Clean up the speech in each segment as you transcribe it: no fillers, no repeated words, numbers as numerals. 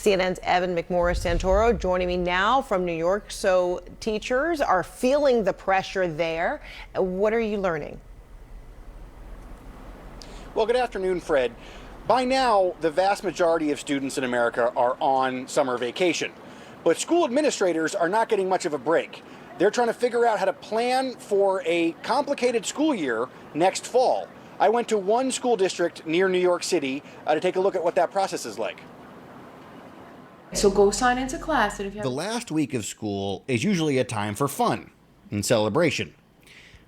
CNN's Evan McMorris-Santoro joining me now from New York. So teachers are feeling the pressure there. What are you learning? Well, good afternoon, Fred. By now, the vast majority of students in America are on summer vacation. But school administrators are not getting much of a break. They're trying to figure out how to plan for a complicated school year next fall. I went to one school district near New York City to take a look at what that process is like. So go sign into class. And if you have... The last week of school is usually a time for fun and celebration.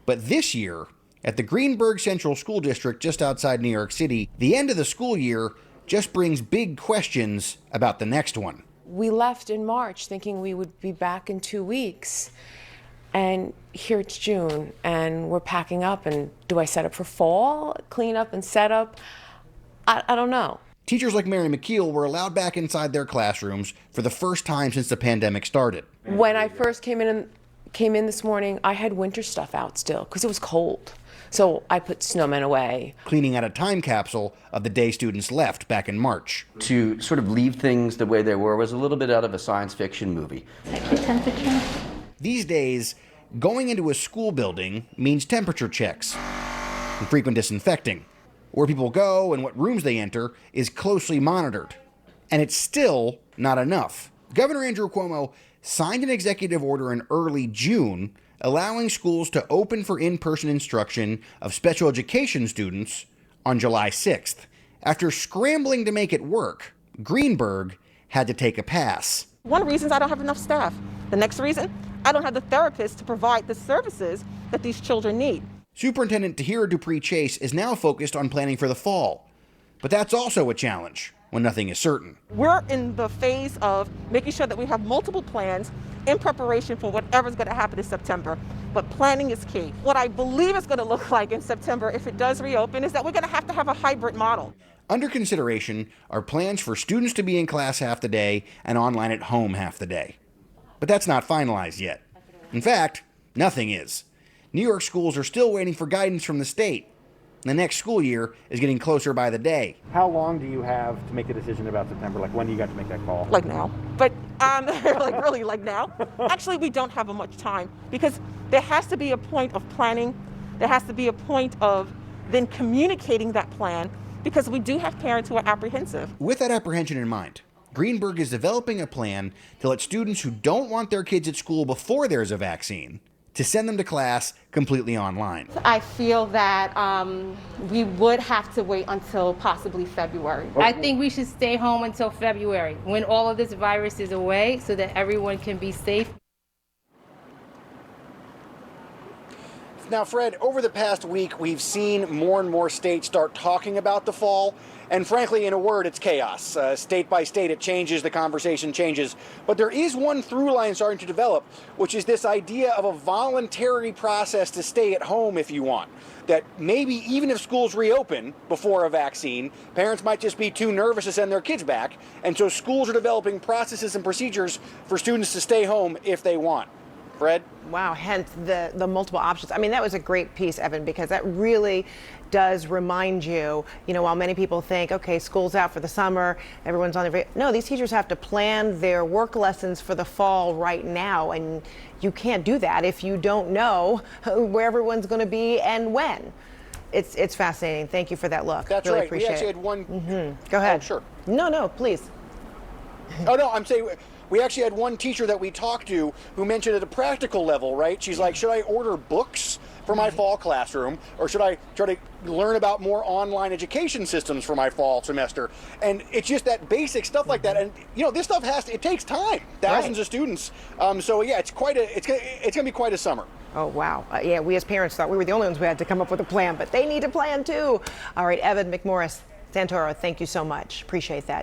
But this year, at the Greenburgh Central School District just outside New York City, the end of the school year just brings big questions about the next one. We left in March thinking we would be back in 2 weeks. And here it's June, and we're packing up. And do I set up for fall, clean up and set up? I don't know. Teachers like Mary McKeel were allowed back inside their classrooms for the first time since the pandemic started. When I first came in this morning, I had winter stuff out still because it was cold. So I put snowmen away. Cleaning out a time capsule of the day students left back in March. To sort of leave things the way they were was a little bit out of a science fiction movie. Check your temperature. These days, going into a school building means temperature checks and frequent disinfecting. Where people go and what rooms they enter is closely monitored. And it's still not enough. Governor Andrew Cuomo signed an executive order in early June allowing schools to open for in-person instruction of special education students on July 6th. After scrambling to make it work, Greenburgh had to take a pass. One reason is I don't have enough staff. The next reason, I don't have the therapists to provide the services that these children need. Superintendent Tahira Dupree Chase is now focused on planning for the fall. But that's also a challenge when nothing is certain. We're in the phase of making sure that we have multiple plans in preparation for whatever's going to happen in September. But planning is key. What I believe it's going to look like in September, if it does reopen, is that we're going to have a hybrid model. Under consideration are plans for students to be in class half the day and online at home half the day. But that's not finalized yet. In fact, nothing is. New York schools are still waiting for guidance from the state. The next school year is getting closer by the day. How long do you have to make a decision about September? Like, when do you got to make that call? Like now. But really like now. Actually, we don't have much time because there has to be a point of planning. There has to be a point of then communicating that plan because we do have parents who are apprehensive. With that apprehension in mind, Greenburgh is developing a plan to let students who don't want their kids at school before there's a vaccine to send them to class completely online. I feel that we would have to wait until possibly February. I think we should stay home until February, when all of this virus is away, so that everyone can be safe. Now, Fred, over the past week, we've seen more and more states start talking about the fall. And frankly, in a word, it's chaos. State by state, it changes, the conversation changes. But there is one through line starting to develop, which is this idea of a voluntary process to stay at home if you want. That maybe even if schools reopen before a vaccine, parents might just be too nervous to send their kids back. And so schools are developing processes and procedures for students to stay home if they want. Fred? Wow, hence the multiple options. I mean, that was a great piece, Evan, because that really does remind you, while many people think, okay, school's out for the summer, everyone's on their no, these teachers have to plan their work lessons for the fall right now, and you can't do that if you don't know where everyone's going to be and when. It's fascinating. Thank you for that look. That's really right. Appreciate we actually it. had one. Go ahead. Oh, sure. No, please. Oh, no, I'm saying we actually had one teacher that we talked to who mentioned at a practical level, right? She's like, should I order books for my fall classroom, or should I try to learn about more online education systems for my fall semester? And it's just that basic stuff like that. And this stuff it takes time. Thousands of students. So yeah, it's gonna be quite a summer. Oh, wow. Yeah, we as parents thought we were the only ones who had to come up with a plan, but they need a plan too. All right, Evan McMorris-Santoro, thank you so much. Appreciate that.